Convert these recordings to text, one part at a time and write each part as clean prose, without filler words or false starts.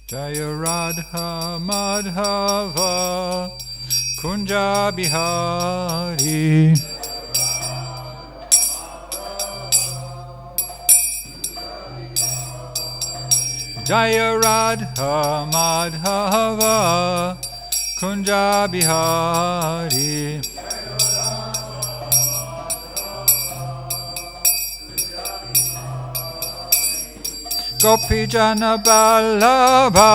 Jaya Radha Madhava Kunja Bihari. Jaya Radha Madhava Kunja Bihari. Gopi Jana Vallabha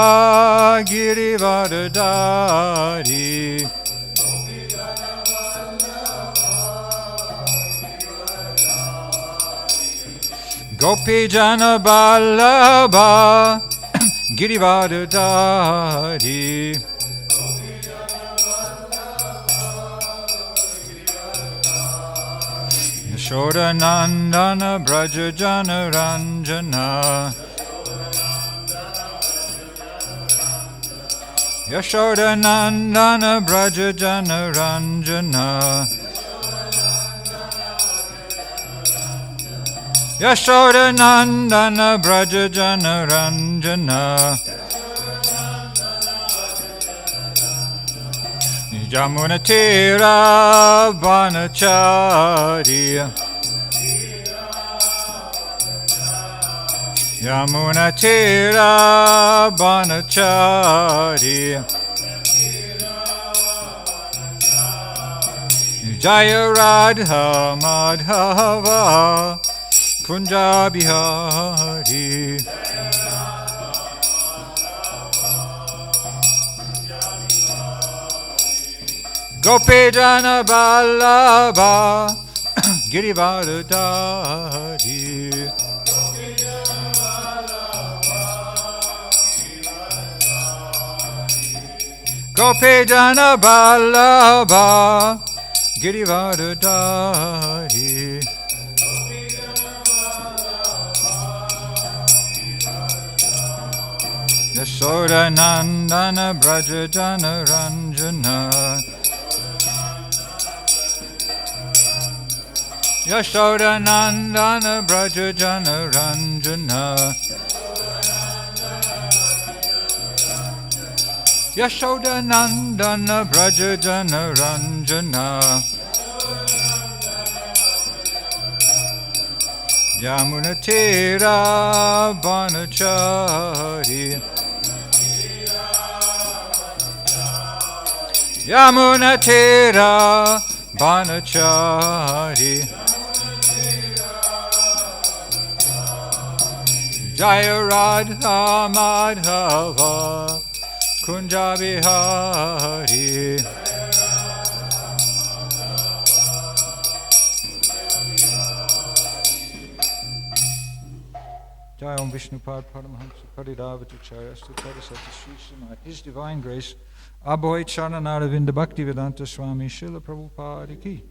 Girivardhari. Gopi Jana Vallabha Girivardhari. Yashoda Nandana Braja Jana Ranjana. Yashoda Nandana Braja Jana Ranjana. Yashoda Nandana Braja Jana Ranjana. Jamuna Tira Vanachari. Yamuna Tira Vanachari. Jaya Radha Madhava Kunja Bihari. Gopi Jana Vallabha Girivardhari. Gopi Jana Vallabha Girivardhari. Yashoda Nandana Braja Jana Ranjana. Yashoda Nandana Braja Jana Ranjana. Yashoda Nandana Braja Jana Ranjana. Yamuna Tira Vanachari. Yamuna Tira Vanachari. Jaya Radha Madhava Kunja Bihari. Jai Om Vishnupad Paramahamsa Paridavacharya Stutara Sri Srimad. His Divine Grace Abhoy Charanaravinda Bhaktivedanta Swami Srila Prabhupada Ki.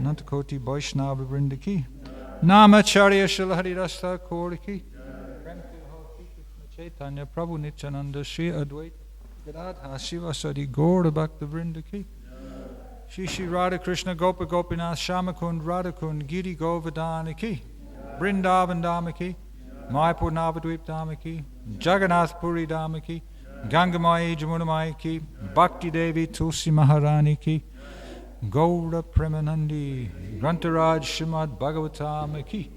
Nantakoti Vaishnava Vrinda Ki. Namacharya Srila Harirasa Kori Ki. Chaitanya Prabhu Nityananda Shri Advaita Gadadha Shiva Sadi Gaura Bhakta Vrinda Ki. Shri Shri Radha Krishna Gopa Gopinath Shamakund Radhakund Giri Govardhana Ki. Vrindavan Dhamma Ki. Mayapur Navadvip Dhamma Ki. Jagannath Puri Dhamma Ki. Gangamai Jamunamai Ki. Bhakti Devi Tulsi Maharani Ki. Gaura Premanandi Grantaraj Srimad Bhagavatam Ki.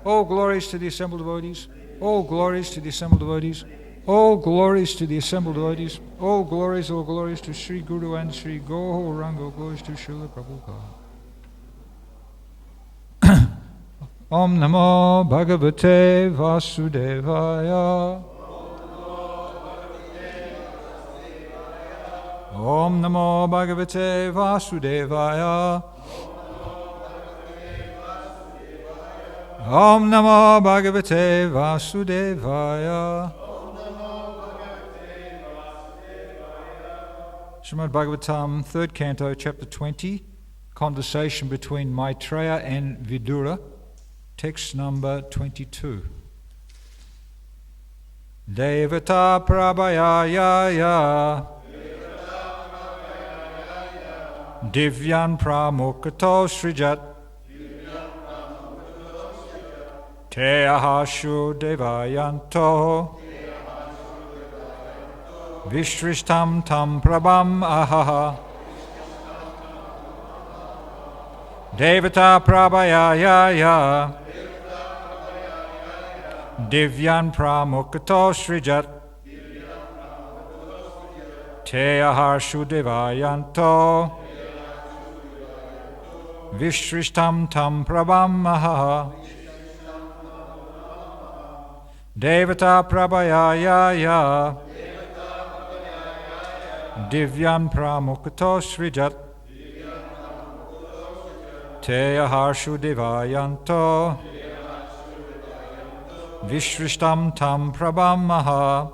All glories to the assembled devotees. All glories to the assembled devotees. All glories to the assembled devotees. All glories to Sri Guru and Sri Gauranga. All glories to Srila Prabhupada. Om Namo Bhagavate Vasudevaya. Om Namo Bhagavate Vasudevaya. Om Namo Bhagavate Vasudevaya. Srimad Bhagavatam, 3rd Canto, Chapter 20, Conversation between Maitreya and Vidura, text number 22. Devata Prabhayaya Divyan Pramukato Srijat Te Ahashu Devayanto Vishrishtam tam prabham ahaha. Devata prabhayaya. Divyan pramukato srijat. Te aharshu devayanto. Vishrishtam tam prabham ahaha. Devata prabhayaya. Divyan pramukato srijat. Te aharshu devayanto. Vishrishtam tam prabham maha.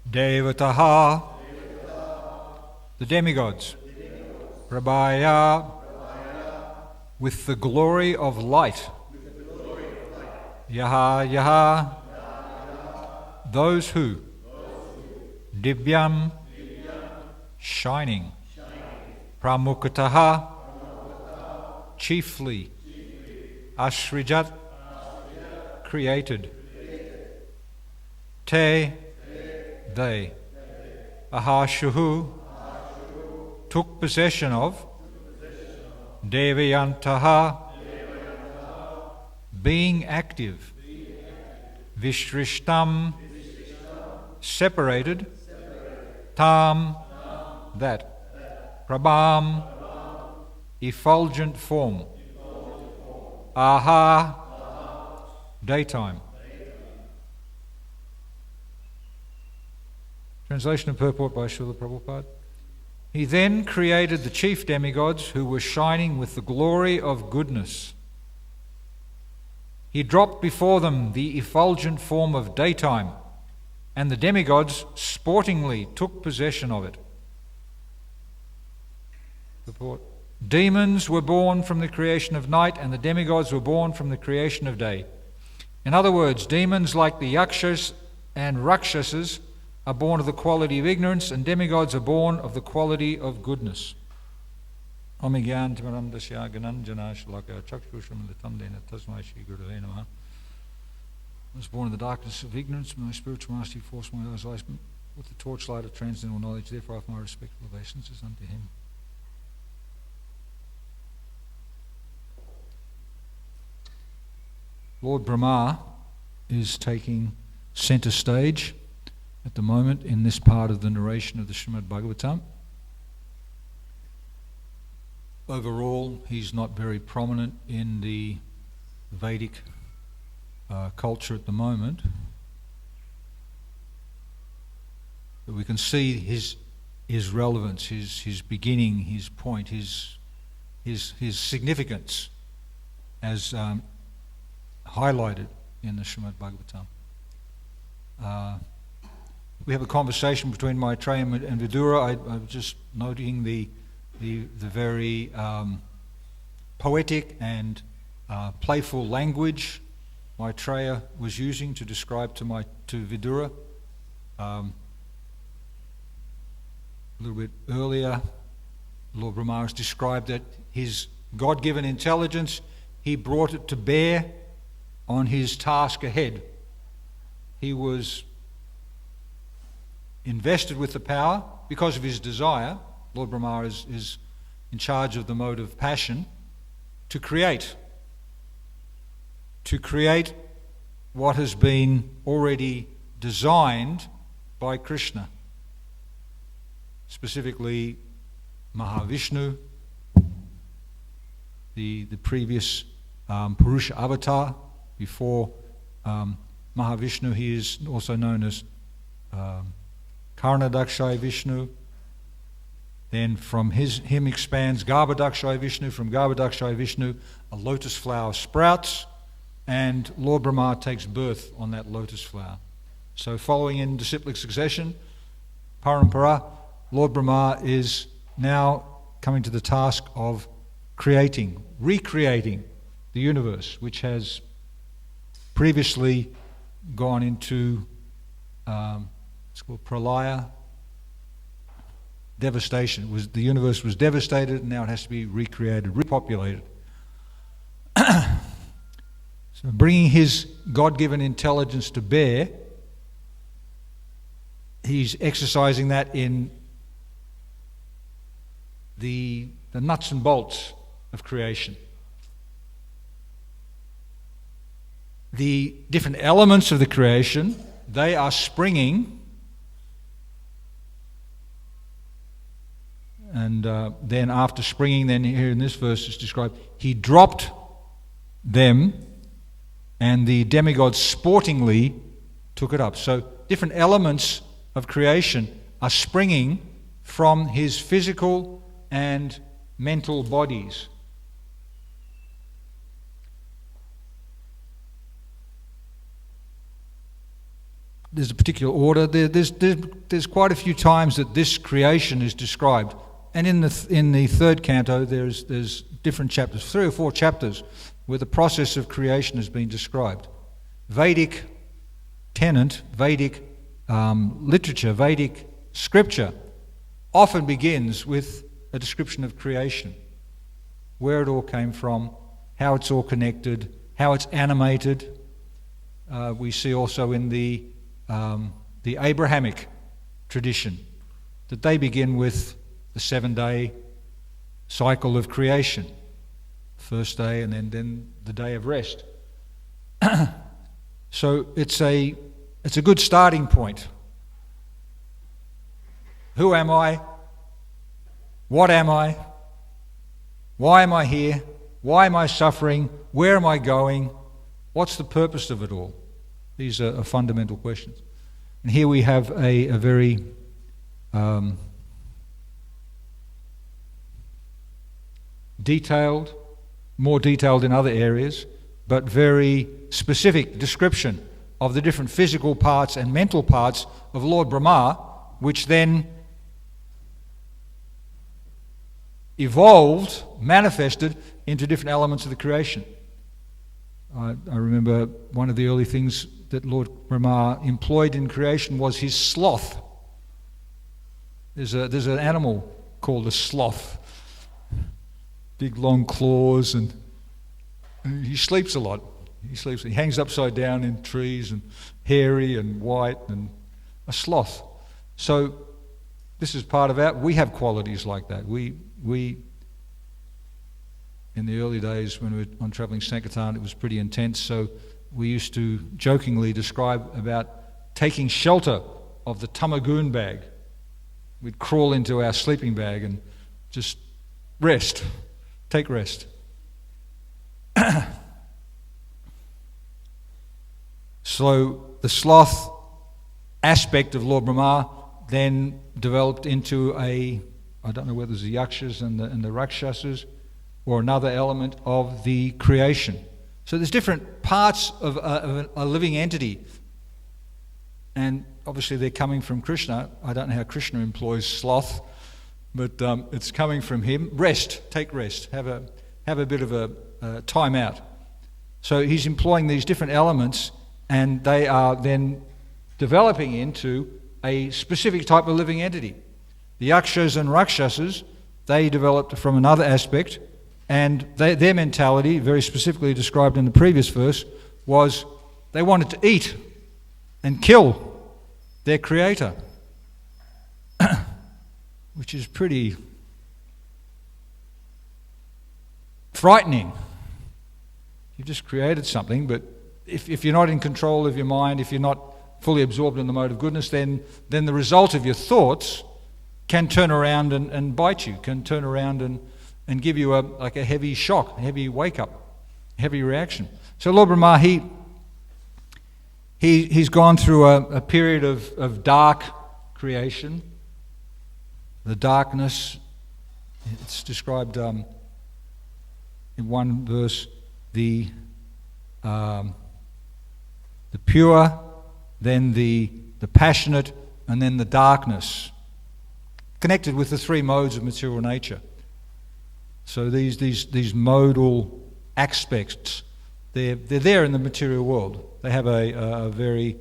Devataha, the demigods. Prabhaya, with the glory of light. Yaha, yaha, those who. Divyam, shining. Pramukataha, chiefly. Ashrijat, created. Te, they. Ahashuhu, took possession of. Devayantaha, being active. Vishrishtam, separated. Tam, that. Prabham, effulgent form. Aha, daytime. Translation and purport by Srila Prabhupada. He then created the chief demigods who were shining with the glory of goodness. He dropped before them the effulgent form of daytime, and the demigods sportingly took possession of it. Purport. Demons were born from the creation of night, and the demigods were born from the creation of day. In other words, demons like the yakshas and rakshasas are born of the quality of ignorance, and demigods are born of the quality of goodness. I was born in the darkness of ignorance, but my spiritual master forced my eyes with the torchlight of transcendental knowledge. Therefore I have my respectful obeisances unto him. Lord Brahma is taking centre stage at the moment in this part of the narration of the Srimad Bhagavatam. Overall, he's not very prominent in the Vedic culture at the moment, but we can see his relevance, his beginning, his point, his significance as highlighted in the Srimad Bhagavatam. We have a conversation between Maitreya and Vidura. I was just noting the very poetic and playful language Maitreya was using to describe to Vidura. A little bit earlier, Lord Brahma has described that his God-given intelligence, he brought it to bear on his task ahead. He was invested with the power because of his desire. Lord Brahma is in charge of the mode of passion to create what has been already designed by Krishna, specifically Mahavishnu, the previous Purusha avatar. Before Mahavishnu, he is also known as Karnadakshay Vishnu. Then from him expands Garbhadakshay Vishnu. From Garbhadakshay Vishnu, a lotus flower sprouts, and Lord Brahma takes birth on that lotus flower. So following in disciplic succession, Parampara, Lord Brahma is now coming to the task of recreating the universe, which has previously gone into it's called pralaya, devastation. The universe was devastated, and now it has to be recreated, repopulated. So bringing his God-given intelligence to bear, he's exercising that in the nuts and bolts of creation. The different elements of the creation, they are springing, and then after springing, then here in this verse is described, he dropped them, and the demigod sportingly took it up. So different elements of creation are springing from his physical and mental bodies. There's a particular order. There's quite a few times that this creation is described, and in the third canto there's different chapters, 3 or 4 chapters, where the process of creation has been described. Vedic tenet, Vedic literature, Vedic scripture often begins with a description of creation, where it all came from, how it's all connected, how it's animated. We see also in the Abrahamic tradition that they begin with the 7-day cycle of creation. First day and then the day of rest. So it's a good starting point. Who am I? What am I? Why am I here? Why am I suffering? Where am I going? What's the purpose of it all? These are fundamental questions. And here we have a very detailed, more detailed in other areas, but very specific description of the different physical parts and mental parts of Lord Brahma, which then evolved, manifested into different elements of the creation. I remember one of the early things that Lord Brahma employed in creation was his sloth. There's an animal called a sloth. Big long claws, and he sleeps a lot. He hangs upside down in trees, and hairy and white and a sloth. So this is part of we have qualities like that. We in the early days when we were on travelling Sankirtan, it was pretty intense, so we used to jokingly describe about taking shelter of the tamagoon bag. We'd crawl into our sleeping bag and just rest, take rest. So the sloth aspect of Lord Brahma then developed into I don't know whether it's the yakshas and the rakshasas, or another element of the creation. So there's different parts of a living entity, and obviously they're coming from Krishna. I don't know how Krishna employs sloth, but it's coming from him. Rest, take rest, have a bit of a time out. So he's employing these different elements, and they are then developing into a specific type of living entity. The yakshas and rakshasas, they developed from another aspect, and their mentality, very specifically described in the previous verse, was they wanted to eat and kill their creator, which is pretty frightening. You've just created something, but if you're not in control of your mind, if you're not fully absorbed in the mode of goodness, then the result of your thoughts can turn around and bite you, can turn around and give you a heavy shock, a heavy wake-up, heavy reaction. So Lord Brahma, he's gone through a period of dark creation. The darkness, it's described in one verse, the pure, then the passionate, and then the darkness, connected with the three modes of material nature. So these modal aspects, they're there in the material world. They have a very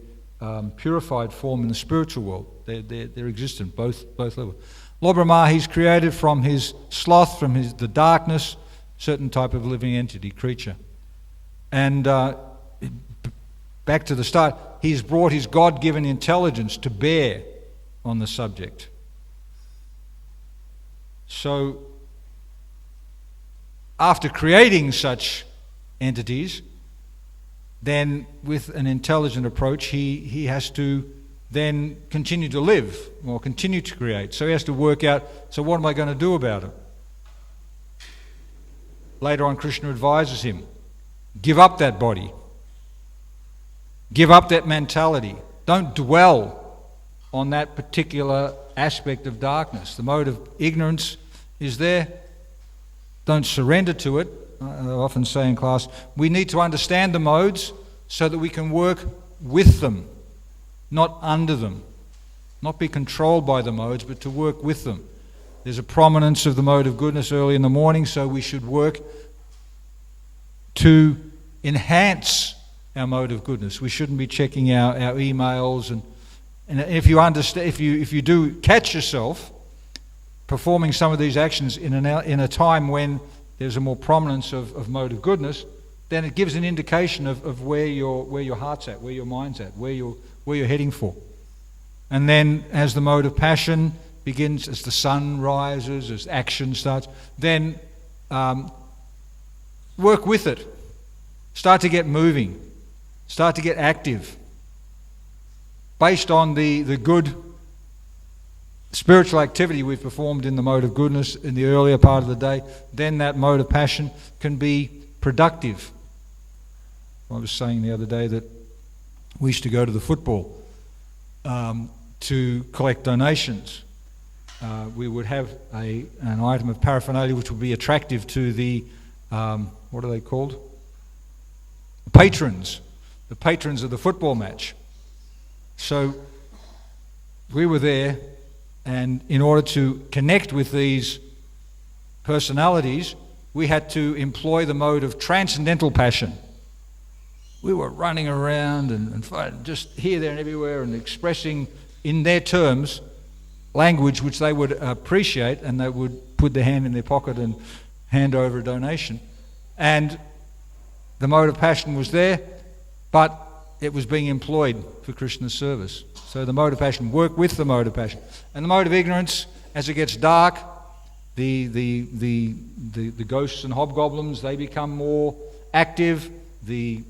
purified form in the spiritual world. They're existent, both levels. Lord Brahma, he's created from his sloth, from the darkness, certain type of living entity, creature. And back to the start, he's brought his God-given intelligence to bear on the subject. So after creating such entities, then with an intelligent approach, he has to then continue to live or continue to create. So he has to work out, so what am I going to do about it? Later on, Krishna advises him, give up that body. Give up that mentality. Don't dwell on that particular aspect of darkness. The mode of ignorance is there. Don't surrender to it. I often say in class, we need to understand the modes so that we can work with them, not under them. Not be controlled by the modes, but to work with them. There's a prominence of the mode of goodness early in the morning, so we should work to enhance our mode of goodness. We shouldn't be checking our emails, and if you understand, if you do catch yourself performing some of these actions in a time when there's a more prominence of mode of goodness, then it gives an indication of where your heart's at, where your mind's at, where you're heading for. And then as the mode of passion begins, as the sun rises, as action starts, then work with it. Start to get moving. Start to get active. Based on the good spiritual activity we've performed in the mode of goodness in the earlier part of the day, then that mode of passion can be productive. I was saying the other day that we used to go to the football to collect donations. We would have an item of paraphernalia which would be attractive to the, what are they called? Patrons. The patrons of the football match. So we were there, and in order to connect with these personalities, we had to employ the mode of transcendental passion. We were running around and just here, there and everywhere and expressing in their terms language which they would appreciate, and they would put their hand in their pocket and hand over a donation. And The mode of passion was there, but it was being employed for Krishna's service. So the mode of passion worked with the mode of passion. And the mode of ignorance, as it gets dark, the ghosts and hobgoblins, they become more active. The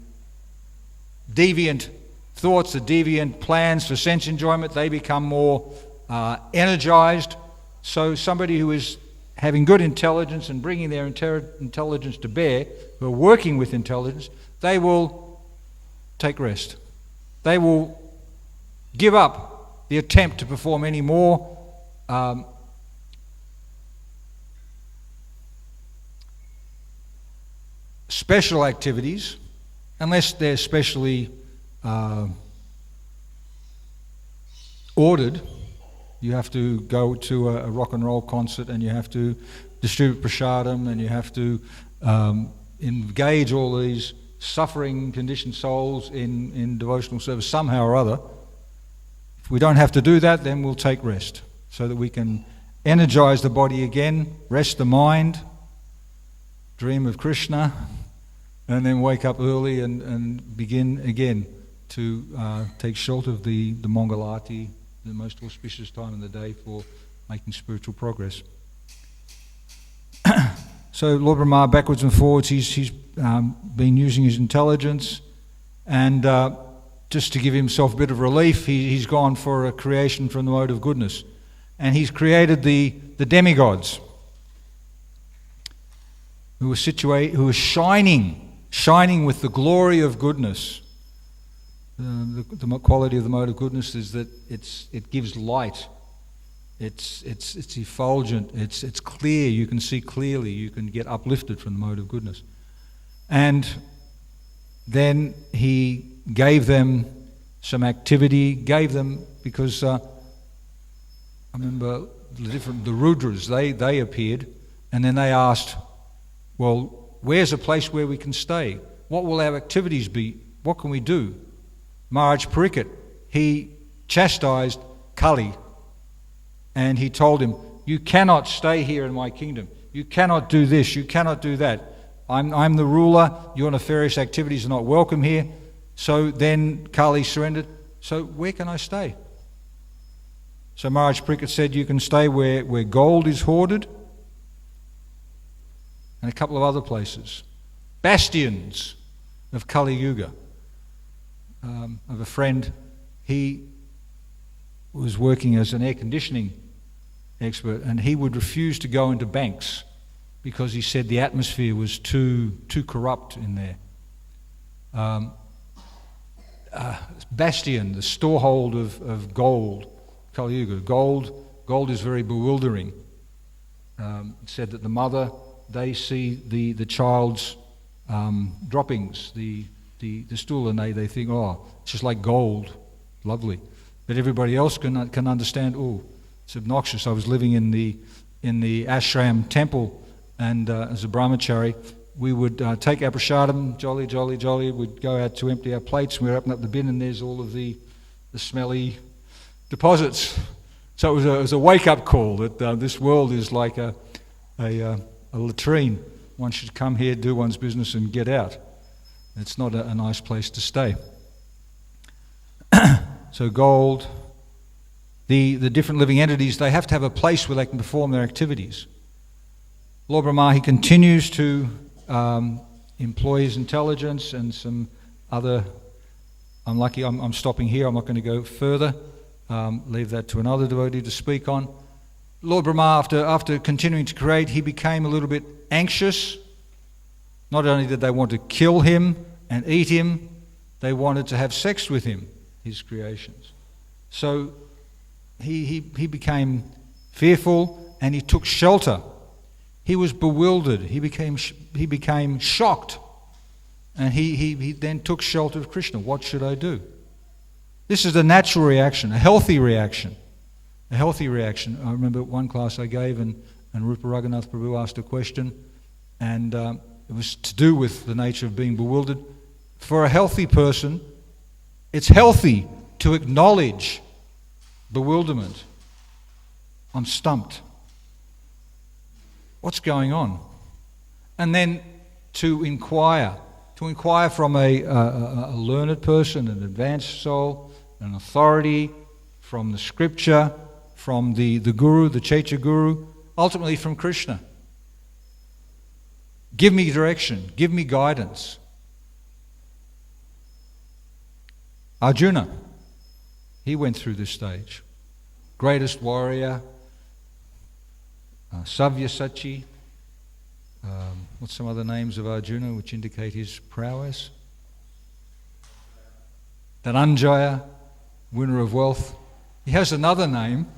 deviant thoughts, the deviant plans for sense enjoyment, they become more energized. So somebody who is having good intelligence and bringing their intelligence to bear, who are working with intelligence, they will take rest. They will give up the attempt to perform any more special activities, unless they're specially ordered. You have to go to a rock and roll concert, and you have to distribute prasadam, and you have to engage all these suffering conditioned souls in devotional service somehow or other. If we don't have to do that, then we'll take rest, so that we can energize the body again, rest the mind, dream of Krishna, and then wake up early and begin again to take shelter of the Mangalati, the most auspicious time in the day for making spiritual progress. So Lord Brahma, backwards and forwards, he's been using his intelligence, and just to give himself a bit of relief, he's gone for a creation from the mode of goodness, and he's created the demigods, who are shining with the glory of goodness. The quality of the mode of goodness is that it gives light. It's effulgent. It's clear. You can see clearly. You can get uplifted from the mode of goodness. And then he gave them some activity. Gave them because I remember the Rudras. They appeared, and then they asked, "Well, where's a place where we can stay? What will our activities be? What can we do?" Maharaj Pariksit, he chastised Kali, and he told him, "You cannot stay here in my kingdom. You cannot do this. You cannot do that. I'm the ruler. Your nefarious activities are not welcome here." So then Kali surrendered. So where can I stay? So Maharaj Pariksit said, "You can stay where gold is hoarded, and a couple of other places, bastions of Kali Yuga." Of a friend, he was working as an air conditioning expert, and he would refuse to go into banks because he said the atmosphere was too corrupt in there. Bastion, the storehold of gold, Kali Yuga. Gold is very bewildering. It said that the mother, they see the child's droppings, the stool, and they think, "Oh, it's just like gold, lovely." But everybody else can understand, "Oh, it's obnoxious." I was living in the ashram temple, and as a brahmachari, we would take our prasadam, jolly. We'd go out to empty our plates, and we'd open up the bin, and there's all of the smelly deposits. So it was a wake-up call that this world is like a latrine. One should come here, do one's business, and get out. It's not a nice place to stay. So gold, the different living entities, they have to have a place where they can perform their activities. Lord Brahma, he continues to employ his intelligence and some other... I'm stopping here, I'm not going to go further. Leave that to another devotee to speak on. Lord Brahma, after continuing to create, he became a little bit anxious. Not only did they want to kill him and eat him, they wanted to have sex with him, his creations. So he became fearful, and he took shelter. He was bewildered. He became shocked, and he then took shelter of Krishna. What should I do? This is a natural reaction, a healthy reaction. A healthy reaction. I remember one class I gave, and Rupa Raghunath Prabhu asked a question, and it was to do with the nature of being bewildered. For a healthy person, it's healthy to acknowledge bewilderment. I'm stumped. What's going on? And then to inquire, to inquire from a learned person, an advanced soul, an authority, from the scripture, from the guru, the Checha guru, ultimately from Krishna. Give me direction, give me guidance. Arjuna, he went through this stage. Greatest warrior, Savyasachi. What's some other names of Arjuna which indicate his prowess? Dhananjaya, winner of wealth. He has another name,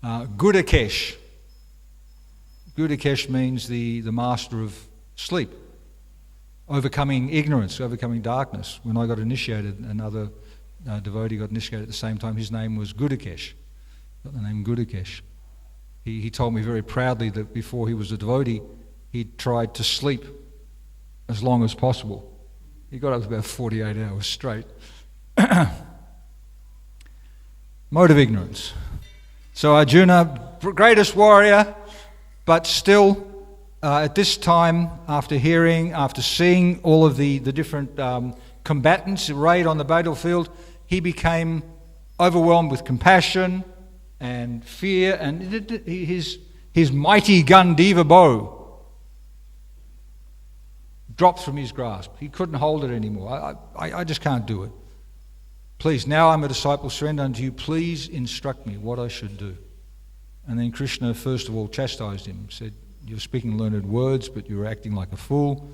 Gudakesh. Gudakesh means the master of sleep, overcoming ignorance, overcoming darkness. When I got initiated, another devotee got initiated at the same time. His name was Gudakesh. Got the name Gudakesh. He told me very proudly that before he was a devotee, he tried to sleep as long as possible. He got up to about 48 hours straight. Mode of ignorance. So Arjuna, greatest warrior, but still at this time, after seeing all of the different combatants arrayed on the battlefield, he became overwhelmed with compassion and fear, and his mighty Gandiva bow dropped from his grasp. He couldn't hold it anymore. I just can't do it. Please, now I'm a disciple, surrender unto you. Please instruct me what I should do. And then Krishna, first of all, chastised him, said, you're speaking learned words, but you're acting like a fool.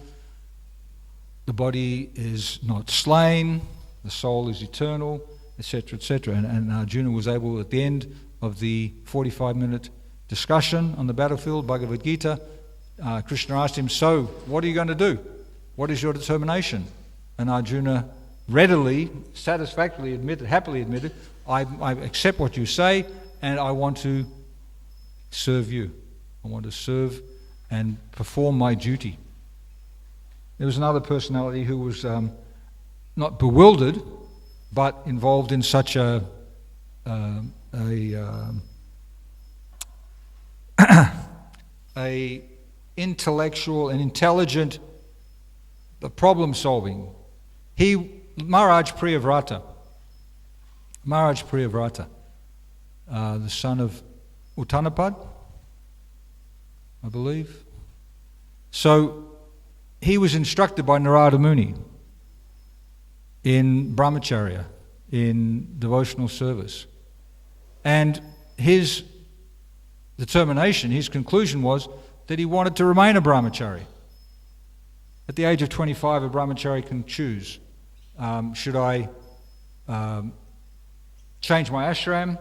The body is not slain, the soul is eternal, etc., etc. And Arjuna was able, at the end of the 45-minute discussion on the battlefield, Bhagavad Gita, Krishna asked him, so what are you going to do? What is your determination? And Arjuna readily, satisfactorily happily admitted, I accept what you say, and I want to serve you. I want to serve and perform my duty. There was another personality who was not bewildered, but involved in such a intellectual and intelligent problem solving. Maharaj Priyavrata, the son of Uttanapad, I believe. So he was instructed by Narada Muni in brahmacharya, in devotional service. And his determination, his conclusion was that he wanted to remain a brahmachari. At the age of 25, a brahmachari can choose. Should I change my ashram?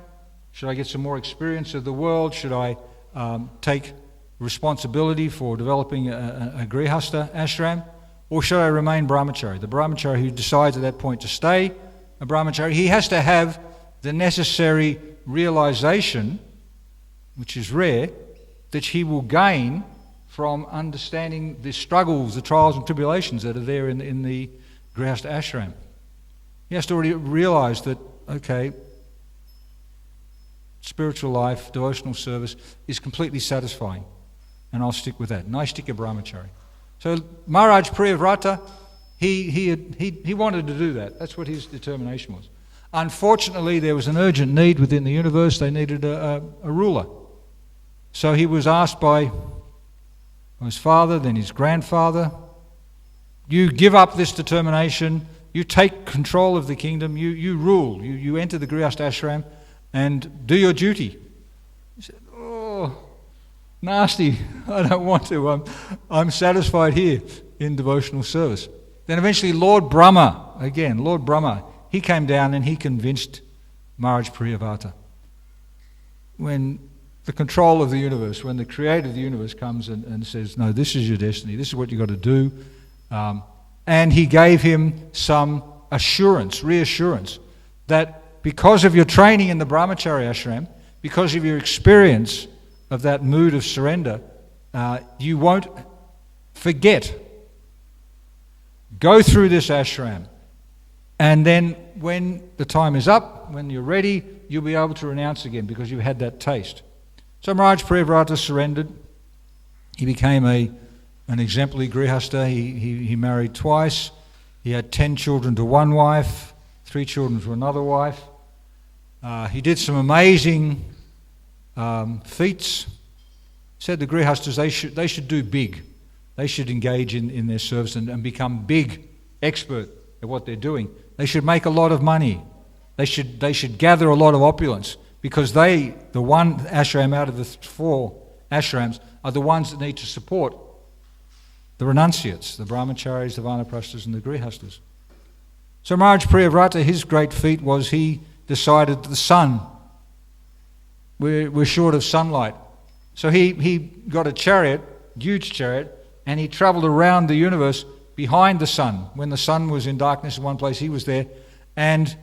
Should I get some more experience of the world? Should I take responsibility for developing a grihastha ashram? Or should I remain brahmachari? The brahmachari who decides at that point to stay a brahmachari, he has to have the necessary realization, which is rare, that he will gain from understanding the struggles, the trials and tribulations that are there in the grihastha ashram. He has to already realize that, okay, spiritual life, devotional service is completely satisfying, and I'll stick with that. And I stick a brahmachari. So Maharaj Priyavrata, he wanted to do that. That's what his determination was. Unfortunately, there was an urgent need within the universe. They needed a ruler. So he was asked by his father, then his grandfather, you give up this determination, you take control of the kingdom, you rule, you enter the grihastha ashram and do your duty. He said, oh, nasty, I don't want to, I'm satisfied here in devotional service. Then eventually Lord Brahma, he came down and he convinced Maharaj Priyavrata. When the control of the universe, when the creator of the universe comes and says, no, this is your destiny, this is what you've got to do, and he gave him some reassurance, that because of your training in the brahmachari ashram, because of your experience of that mood of surrender, you won't forget. Go through this ashram, and then when the time is up, when you're ready, you'll be able to renounce again because you've had that taste. So Maharaj Priyavrata surrendered. He became a an exemplary grihastha. He married twice. He had 10 children to one wife, 3 children to another wife. He did some amazing feats. Said the grihasthas they should do big. They should engage in their service and become big, expert at what they're doing. They should make a lot of money. They should gather a lot of opulence, because the one ashram out of the 4 ashrams, are the ones that need to support the renunciates, the brahmacharis, the vanaprasthas, and the grihasthas. So Maharaj Priyavrata, his great feat was he decided the sun, we're short of sunlight. So he got a chariot, huge chariot, and he travelled around the universe behind the sun. When the sun was in darkness in one place, he was there, and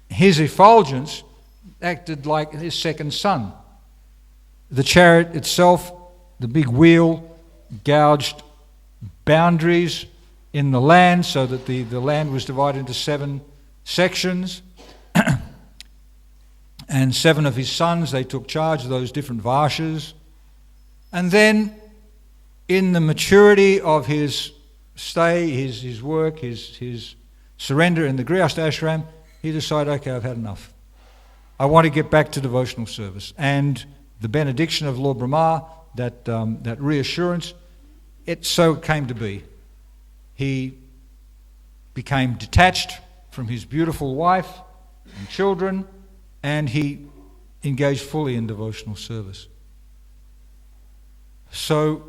his effulgence acted like his second sun. The chariot itself, the big wheel, gouged boundaries in the land so that the land was divided into 7 sections. And 7 of his sons, they took charge of those different varshas. And then, in the maturity of his stay, his work, his surrender in the Grihastha ashram, he decided, okay, I've had enough. I want to get back to devotional service. And the benediction of Lord Brahma, that reassurance, it so came to be. He became detached from his beautiful wife and children, and he engaged fully in devotional service. So,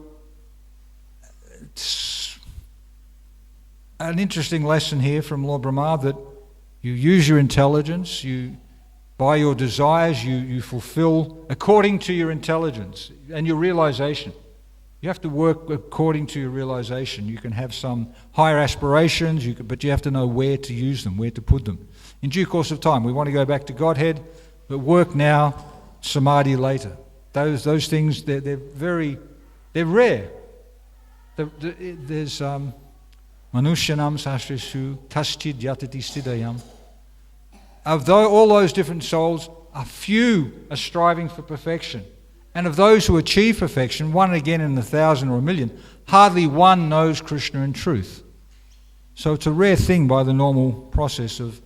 it's an interesting lesson here from Lord Brahma, that you use your intelligence, by your desires, you fulfill according to your intelligence and your realization. You have to work according to your realization. You can have some higher aspirations, but you have to know where to use them, where to put them. In due course of time, we want to go back to Godhead, but work now, samadhi later. Those things, they're rare. There's manushyanam sastresu kaschid yatati stidayam. Of all those different souls, a few are striving for perfection. And of those who achieve perfection, one again in 1,000 or 1,000,000, hardly one knows Krishna in truth. So it's a rare thing by the normal process of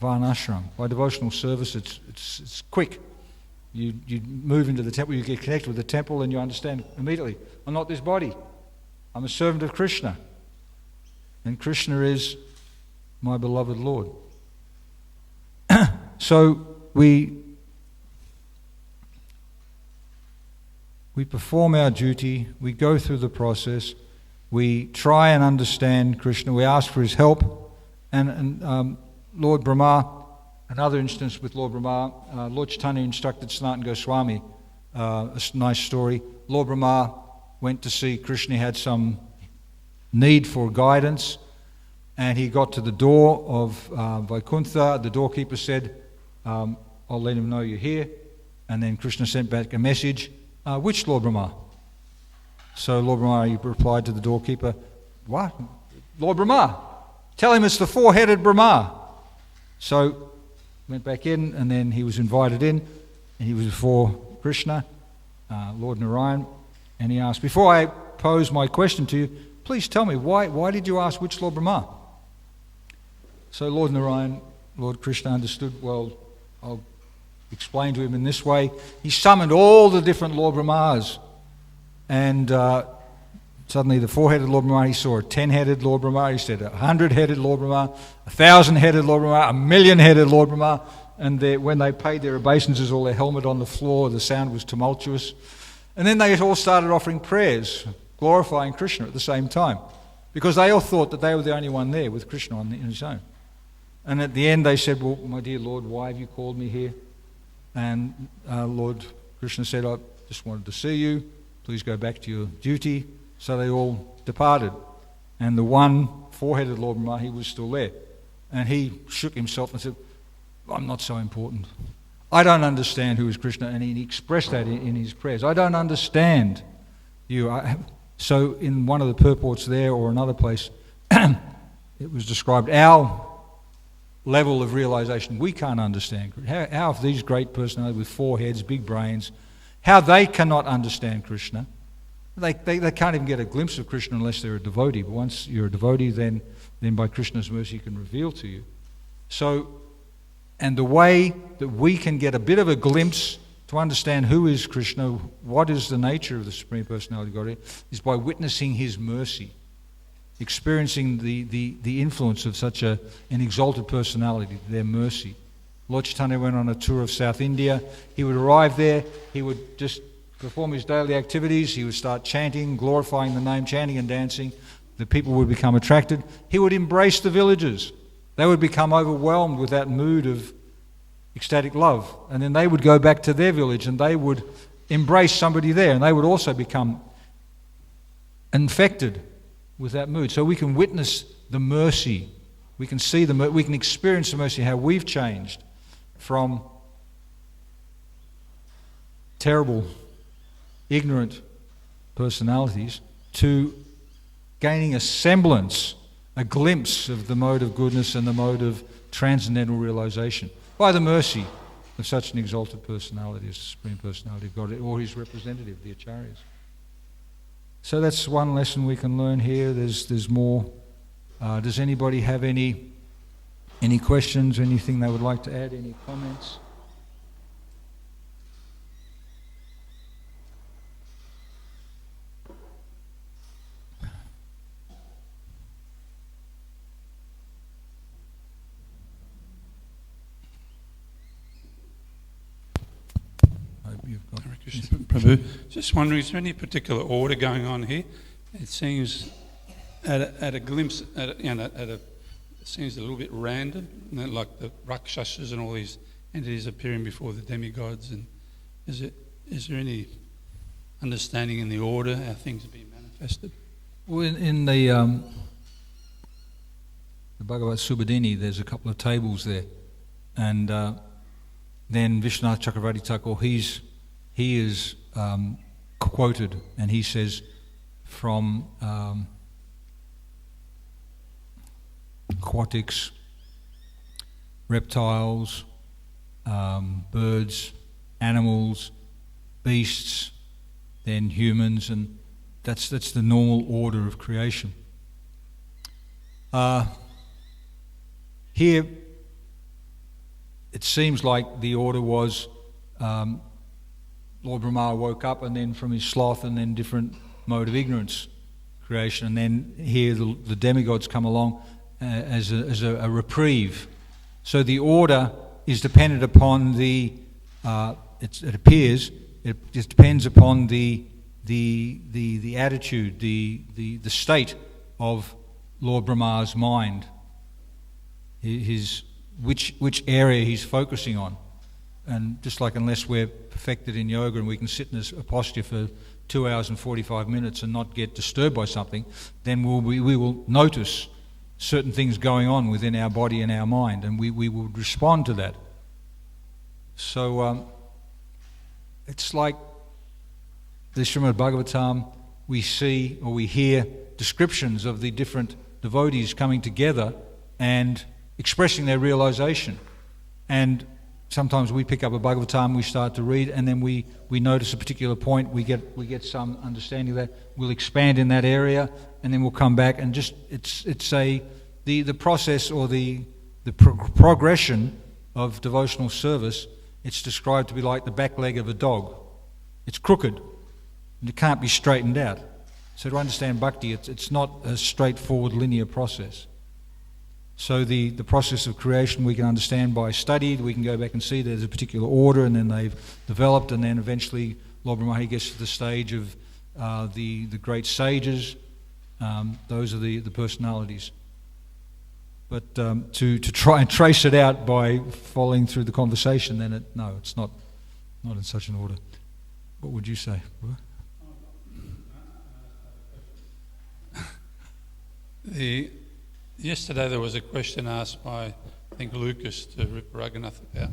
varnashram. By devotional service, it's quick. You move into the temple, you get connected with the temple, and you understand immediately, I'm not this body. I'm a servant of Krishna. And Krishna is my beloved Lord. So we perform our duty, we go through the process, we try and understand Krishna, we ask for his help, and Lord Brahma, another instance with Lord Brahma, Lord Chaitanya instructed Sanatana Goswami, a nice story. Lord Brahma went to see Krishna, he had some need for guidance, and he got to the door of Vaikuntha. The doorkeeper said, I'll let him know you're here. And then Krishna sent back a message, which Lord Brahma? So Lord Brahma replied to the doorkeeper, what? Lord Brahma. Tell him it's the 4-headed Brahma. So went back in, and then he was invited in, and he was before Krishna, Lord Narayan, and he asked, before I pose my question to you, please tell me, why did you ask which Lord Brahma? So Lord Narayan, Lord Krishna understood, well, I'll explain to him in this way. He summoned all the different Lord Brahmas, and suddenly the 4-headed Lord Brahma, he saw a 10-headed Lord Brahma, he said a 100-headed Lord Brahma, a 1,000-headed Lord Brahma, a 1,000,000-headed Lord Brahma, and when they paid their obeisances, all their helmet on the floor, the sound was tumultuous. And then they all started offering prayers, glorifying Krishna at the same time, because they all thought that they were the only one there with Krishna on his own. And at the end they said, well, my dear Lord, why have you called me here? And Lord Krishna said, I just wanted to see you, please go back to your duty. So they all departed. And the one 4-headed Lord Brahma, he was still there. And he shook himself and said, I'm not so important. I don't understand who is Krishna. And he expressed that in his prayers. I don't understand you. So in one of the purports there or another place, it was described our level of realization. We can't understand. How if these great personalities with 4 heads, big brains, how they cannot understand Krishna. They can't even get a glimpse of Krishna unless they're a devotee. But once you're a devotee, then by Krishna's mercy he can reveal to you. So, and the way that we can get a bit of a glimpse to understand who is Krishna, what is the nature of the Supreme Personality of Godhead, is by witnessing his mercy, experiencing the influence of such an exalted personality, their mercy. Lord Chaitanya went on a tour of South India. He would arrive there, he would just perform his daily activities, he would start chanting, glorifying the name, chanting and dancing. The people would become attracted. He would embrace the villagers. They would become overwhelmed with that mood of ecstatic love. And then they would go back to their village and they would embrace somebody there, and they would also become infected with that mood. So we can witness the mercy. We can see we can experience the mercy, how we've changed from terrible, ignorant personalities to gaining a semblance, a glimpse of the mode of goodness and the mode of transcendental realization by the mercy of such an exalted personality as the Supreme Personality of God, or his representative, the Acharyas. So that's one lesson we can learn here. There's more. Does anybody have any questions, anything they would like to add, any comments? Prabhu, just wondering, is there any particular order going on here? It seems at a glimpse, it seems a little bit random, like the Rakshasas and all these entities appearing before the demigods. And is there any understanding in the order how things are being manifested? Well, in the Bhagavad Subhadini, there's a couple of tables there, and then Vishwanath Chakravarti Thakur, he is quoted, and he says from aquatics, reptiles, birds, animals, beasts, then humans, and that's the normal order of creation. Here, it seems like the order was Lord Brahma woke up, and then from his sloth, and then different mode of ignorance creation, and then here the demigods come along as a reprieve. So the order is dependent upon it appears it just depends upon the attitude, the state of Lord Brahma's mind, which area he's focusing on. And just like unless we're perfected in yoga and we can sit in a posture for 2 hours and 45 minutes and not get disturbed by something, then we will notice certain things going on within our body and our mind, and we will respond to that. So it's like the Srimad Bhagavatam, we see or we hear descriptions of the different devotees coming together and expressing their realization. And sometimes we pick up a Bhagavatam, we start to read, and then we notice a particular point, we get some understanding of that, we'll expand in that area, and then we'll come back, and just the process or the progression of devotional service. It's described to be like the back leg of a dog. It's crooked, and it can't be straightened out. So to understand bhakti, it's not a straightforward linear process. So the process of creation we can understand by study. We can go back and see there's a particular order, and then they've developed, and then eventually Lord Brahma gets to the stage of the great sages. Those are the personalities. But to try and trace it out by following through the conversation, then it's not in such an order. What would you say? Yesterday there was a question asked by, I think, Lucas to Rupa Raghunath about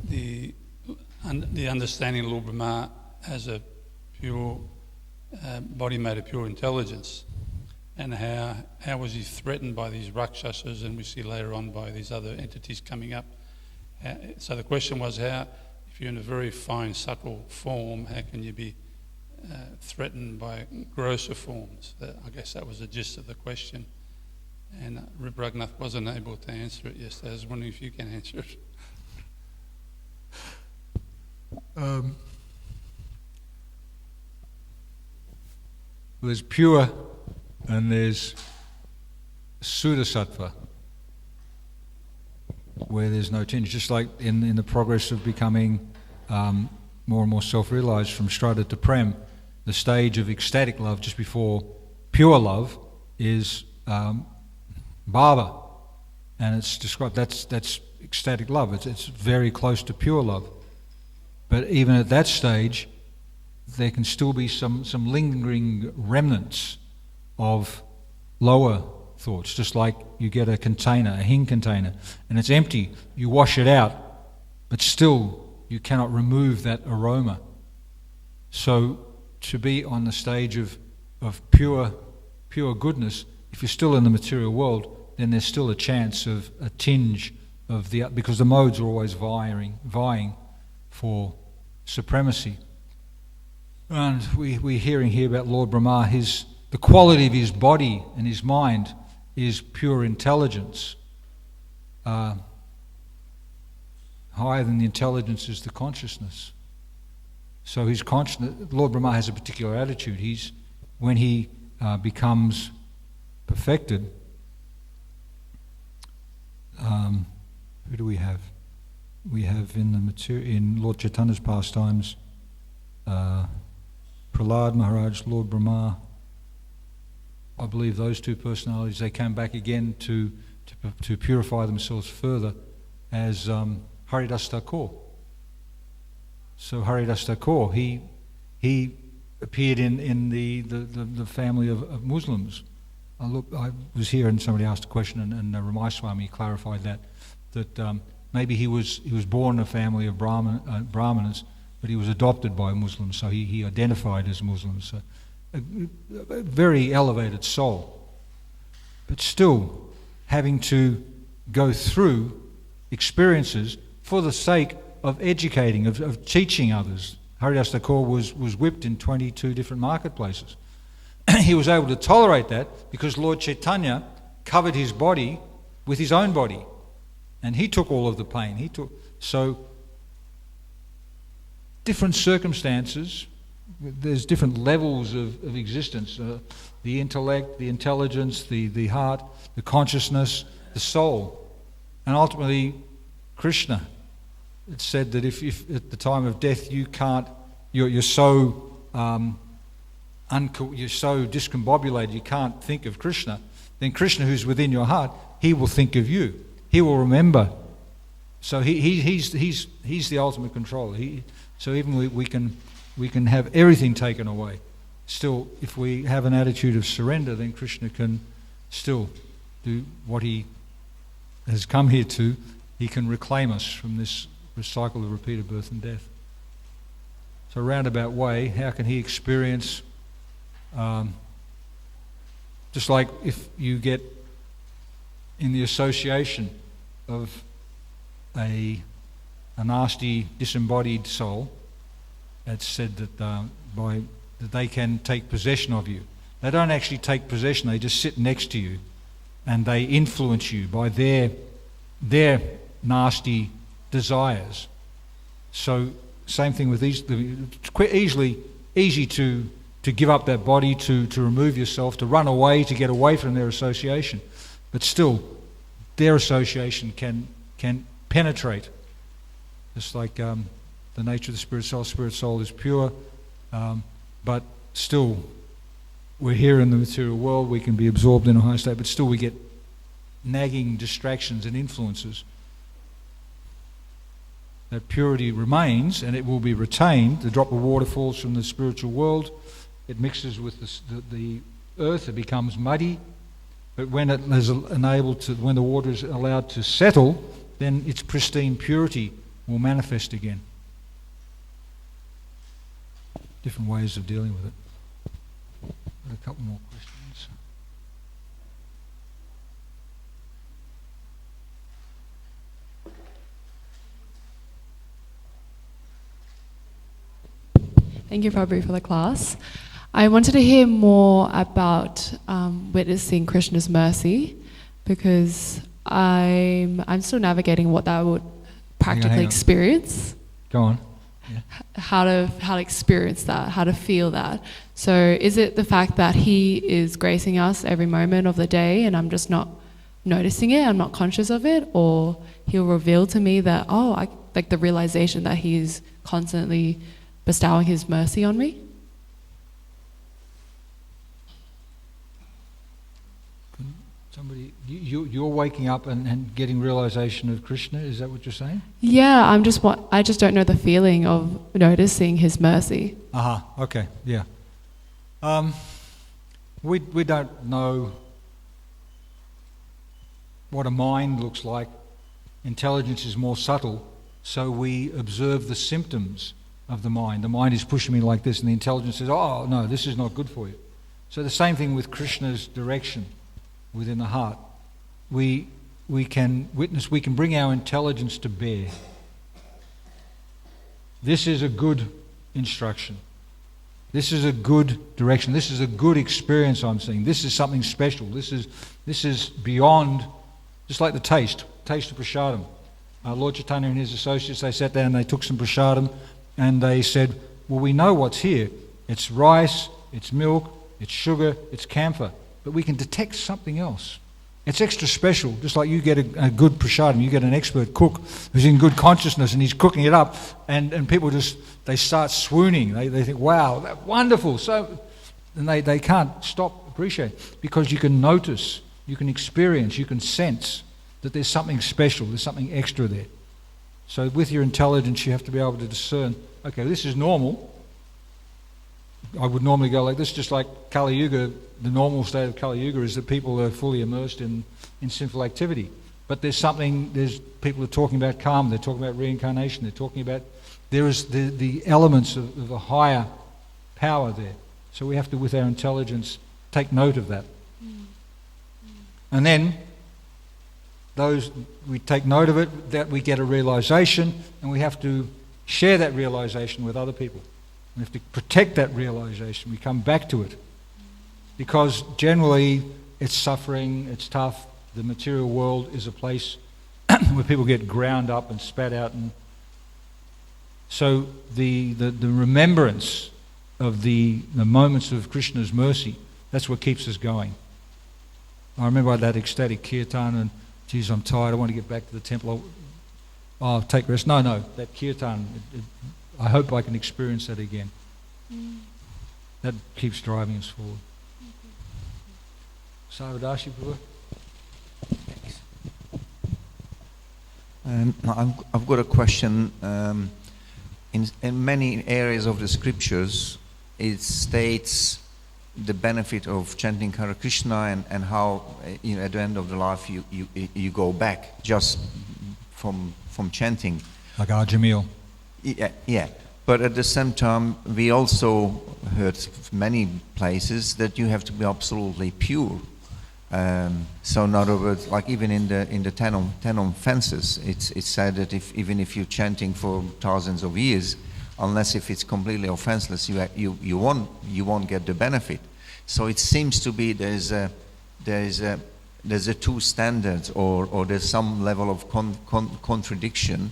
the understanding of Lord Brahma as a pure body made of pure intelligence, and how was he threatened by these Rakshasas, and we see later on by these other entities coming up. So the question was, how, if you're in a very fine, subtle form, how can you be threatened by grosser forms. I guess that was the gist of the question. And Raghunath wasn't able to answer it yesterday. I was wondering if you can answer it. There's pure and there's Sudasattva, where there's no tinge. Just like in the progress of becoming more and more self-realized from Strata to Prem, the stage of ecstatic love just before pure love is Bhava, and it's described, that's ecstatic love. It's very close to pure love. But even at that stage, there can still be some lingering remnants of lower thoughts, just like you get a container, a hing container, and it's empty. You wash it out, but still you cannot remove that aroma. So to be on the stage of pure goodness, if you're still in the material world, then there's still a chance of a tinge of because the modes are always vying for supremacy. And we're hearing here about Lord Brahma, the quality of his body and his mind is pure intelligence. Higher than the intelligence is the consciousness. So his consciousness, Lord Brahma has a particular attitude. When he becomes perfected, who do we have? We have in Lord Chaitanya's pastimes, Prahlad Maharaj, Lord Brahma. I believe those two personalities, they came back again to purify themselves further as Haridas Thakur. So Haridas Thakur, he appeared in the family of Muslims. I was here and somebody asked a question, and Ramai Swami clarified that maybe he was born in a family of Brahmanas, but he was adopted by Muslims, so he identified as Muslim. So a very elevated soul, but still having to go through experiences for the sake of educating, of teaching others. Haridas Thakur was whipped in 22 different marketplaces. He was able to tolerate that because Lord Chaitanya covered his body with his own body, and he took all of the pain. So different circumstances, there's different levels of existence, the intellect, the intelligence, the heart, the consciousness, the soul, and ultimately Krishna. It's said that if at the time of death you're so discombobulated you can't think of Krishna, then Krishna, who's within your heart, he will think of you. He will remember. So he's the ultimate controller. So even we can have everything taken away. Still, if we have an attitude of surrender, then Krishna can still do what he has come here to. He can reclaim us from this cycle of repeated birth and death. So roundabout way, how can he experience, just like if you get in the association of a nasty disembodied soul, it's said that that they can take possession of you. They don't actually take possession, they just sit next to you and they influence you by their nasty desires. So same thing with these. It's quite easy to give up that body, to remove yourself, to run away, to get away from their association. But still, their association can penetrate. Just like the nature of the spirit soul is pure, but still we're here in the material world, we can be absorbed in a high state, but still we get nagging distractions and influences. That purity remains and it will be retained. The drop of water falls from the spiritual world, it mixes with the earth, it becomes muddy, but when when the water is allowed to settle, then its pristine purity will manifest again. Different ways of dealing with it. Got a couple more questions. Thank you, Prabhu, for the class. I wanted to hear more about witnessing Krishna's mercy, because I'm still navigating what that would practically experience. Go on. Yeah. How to experience that, how to feel that. So is it the fact that he is gracing us every moment of the day and I'm just not noticing it, I'm not conscious of it, or he'll reveal to me that, like the realization that he's constantly bestowing his mercy on me? Somebody, you're waking up and getting realization of Krishna, is that what you're saying? Yeah, I just don't know the feeling of noticing his mercy. Okay, yeah. We don't know what a mind looks like. Intelligence is more subtle, so we observe the symptoms of the mind. The mind is pushing me like this, and the intelligence says, oh, no, this is not good for you. So the same thing with Krishna's direction within the heart. We can witness, we can bring our intelligence to bear. This is a good instruction. This is a good direction. This is a good experience I'm seeing. This is something special. This is beyond, just like the taste of prasadam. Lord Chaitanya and his associates, they sat down and they took some prasadam and they said, well, we know what's here. It's rice, it's milk, it's sugar, it's camphor. But we can detect something else. It's extra special, just like you get a good prasadam, you get an expert cook who's in good consciousness and he's cooking it up, and people they start swooning. They think, wow, that's wonderful. So, and they can't stop appreciating, because you can notice, you can experience, you can sense that there's something special, there's something extra there. So with your intelligence, you have to be able to discern, okay, this is normal. I would normally go like this, just like Kali Yuga. The normal state of Kali Yuga is that people are fully immersed in sinful activity. But there's people are talking about karma, they're talking about reincarnation, they're talking about, there is the elements of a higher power there. So we have to, with our intelligence, take note of that. And then, we take note of it, that we get a realization, and we have to share that realization with other people. We have to protect that realization. We come back to it. Because generally, it's suffering, it's tough. The material world is a place where people get ground up and spat out. And so the remembrance of the moments of Krishna's mercy, that's what keeps us going. I remember that ecstatic kirtan and, geez, I'm tired, I want to get back to the temple. I'll take rest. No, that kirtan, I hope I can experience that again. That keeps driving us forward. Savadashi, Prabhu? I've got a question. In many areas of the scriptures, it states the benefit of chanting Hare Krishna and how, at the end of the life you go back just from chanting. Like Ajamil. Yeah. But at the same time, we also heard many places that you have to be absolutely pure. So in other words, like even in the Ten Offenses, it's said that even if you're chanting for thousands of years, unless if it's completely offenseless, you won't get the benefit. So it seems to be there's a two standards, or there's some level of contradiction.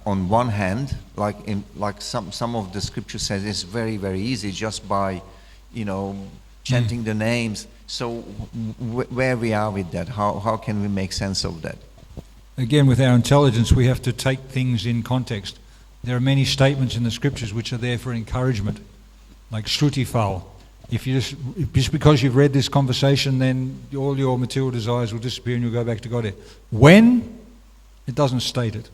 On one hand, like some of the scripture says, it's very, very easy just by, chanting the names. So where we are with that, how can we make sense of that? Again, with our intelligence, we have to take things in context. There are many statements in the scriptures which are there for encouragement, like Shruti Phal. If you just because you've read this conversation, then all your material desires will disappear and you'll go back to God. When? It doesn't state it.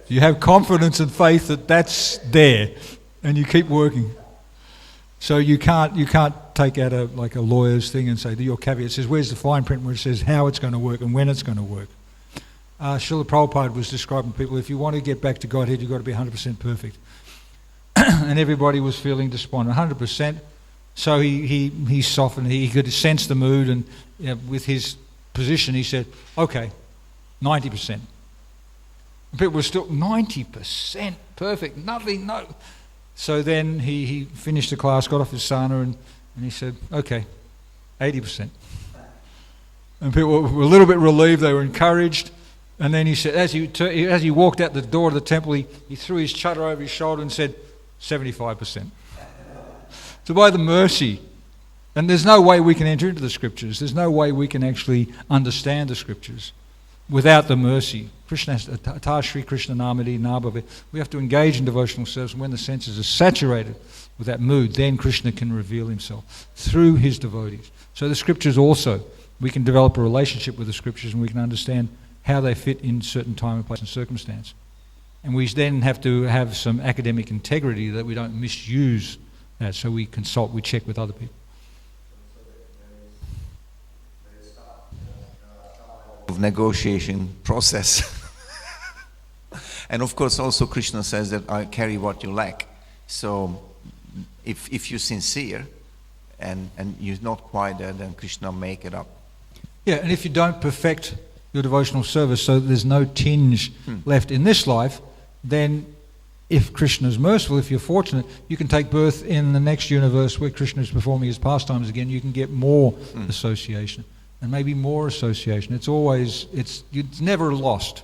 You have confidence and faith that that's there, and you keep working. So you can't take out a lawyer's thing and say your caveat says, where's the fine print where it says how it's going to work and when it's going to work. Srila Prabhupada was describing people, if you want to get back to Godhead, you've got to be 100% perfect. And everybody was feeling despondent, 100%. So he softened, he could sense the mood, and with his position he said, okay, 90%. People were still 90% perfect, nothing, no. So then he finished the class, got off his sana, and he said, okay, 80%. And people were a little bit relieved, they were encouraged. And then he said, as he walked out the door of the temple, he threw his chadar over his shoulder and said, 75%. So by the mercy, and there's no way we can enter into the scriptures, there's no way we can actually understand the scriptures without the mercy. Krishna has Ata Shri Krishna Namadi Nabhave. We have to engage in devotional service, and when the senses are saturated with that mood, then Krishna can reveal himself through his devotees. So the scriptures also, we can develop a relationship with the scriptures, and we can understand how they fit in certain time and place and circumstance. And we then have to have some academic integrity that we don't misuse that, so we consult, we check with other people. Negotiation process. And of course also Krishna says that I carry what you lack. So if you're sincere and you're not quite there, then Krishna make it up. Yeah, and if you don't perfect your devotional service so there's no tinge left in this life, then if Krishna is merciful, if you're fortunate, you can take birth in the next universe where Krishna is performing his pastimes again. You can get more association, and maybe more association. It's never lost.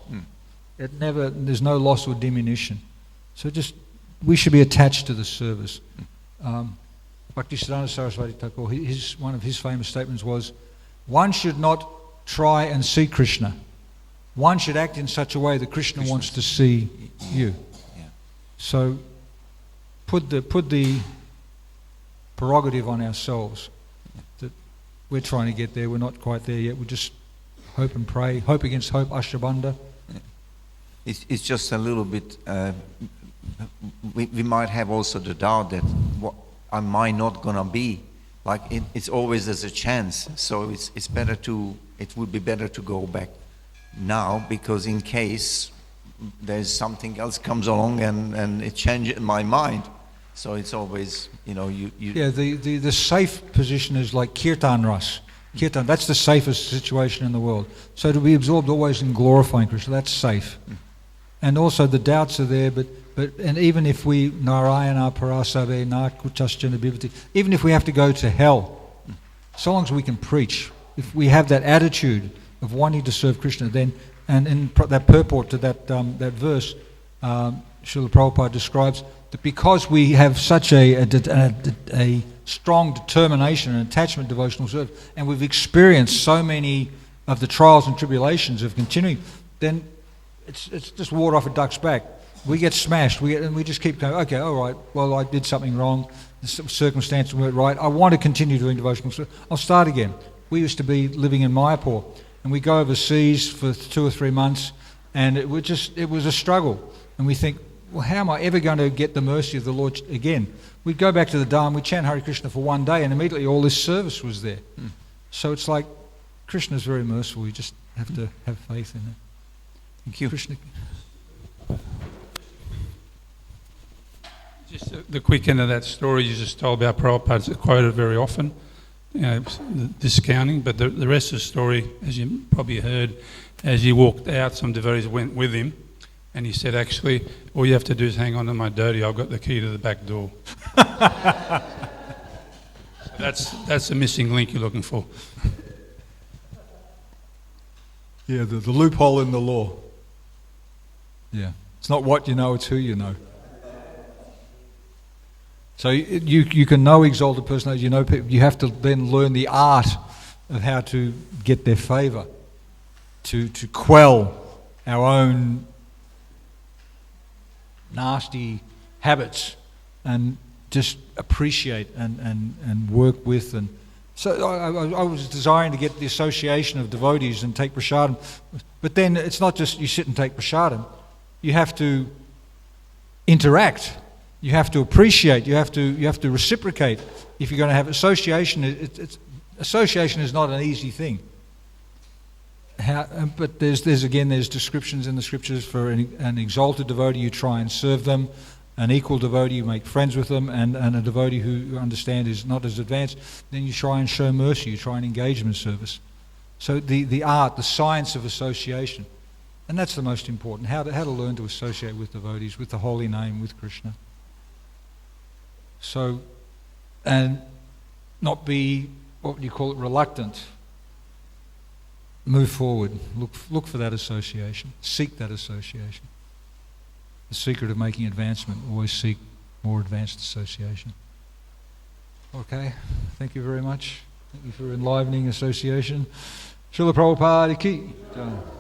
There's no loss or diminution. So we should be attached to the service. Bhaktisiddhanta Saraswati Thakur, one of his famous statements was, one should not try and see Krishna. One should act in such a way that Krishna wants to see you. Yeah. So put the prerogative on ourselves that we're trying to get there. We're not quite there yet. We just hope and pray. Hope against hope, Ashtabandha. Yeah. It's just a little bit. We might have also the doubt that what am I not gonna be? Like it's always there's a chance. So it's better to. It would be better to go back now, because in case there's something else comes along and it changes my mind. So it's always, you Yeah, the safe position is like kirtan ras. Kirtan, that's the safest situation in the world. So to be absorbed always in glorifying Krishna, that's safe. And also the doubts are there, but and even if we Narayana Parasave Na Kuchaschana Bhivati, even if we have to go to hell, so long as we can preach, if we have that attitude of wanting to serve Krishna, then, and in that purport to that verse, Srila Prabhupada describes that because we have such a strong determination and attachment to devotional service, and we've experienced so many of the trials and tribulations of continuing, then it's just water off a duck's back. We get smashed, and we just keep going, okay, all right, well, I did something wrong, the circumstances weren't right, I want to continue doing devotional service, I'll start again. We used to be living in Mayapur, and we go overseas for 2 or 3 months, and it was a struggle. And we think, well, how am I ever going to get the mercy of the Lord again? We'd go back to the Dham, we'd chant Hare Krishna for one day, and immediately all this service was there. So it's like, Krishna's very merciful, you just have to have faith in it. Thank you. Krishna. Just the quick end of that story you just told about Prabhupada's quoted very often, discounting, but the rest of the story, as you probably heard, as he walked out, some devotees went with him, and he said, actually, all you have to do is hang on to my dhoti, I've got the key to the back door. So that's the missing link you're looking for. Yeah, the loophole in the law. Yeah, it's not what you know, it's who you know. So you can know exalted personalities, you know people, you have to then learn the art of how to get their favour, to quell our own nasty habits and just appreciate and work with. And so I was desiring to get the association of devotees and take prasadam, but then it's not just you sit and take prasadam, you have to interact. You have to appreciate. You have to reciprocate. If you're going to have association, association is not an easy thing. But there's descriptions in the scriptures for an exalted devotee. You try and serve them. An equal devotee, you make friends with them, and a devotee who you understand is not as advanced. Then you try and show mercy. You try and engage them in service. So the art, the science of association, and that's the most important. How to learn to associate with devotees, with the holy name, with Krishna. So, and not be, what would you call it, reluctant. Move forward. Look for that association. Seek that association. The secret of making advancement, always seek more advanced association. Okay, thank you very much. Thank you for enlivening association. Srila Prabhupada ki.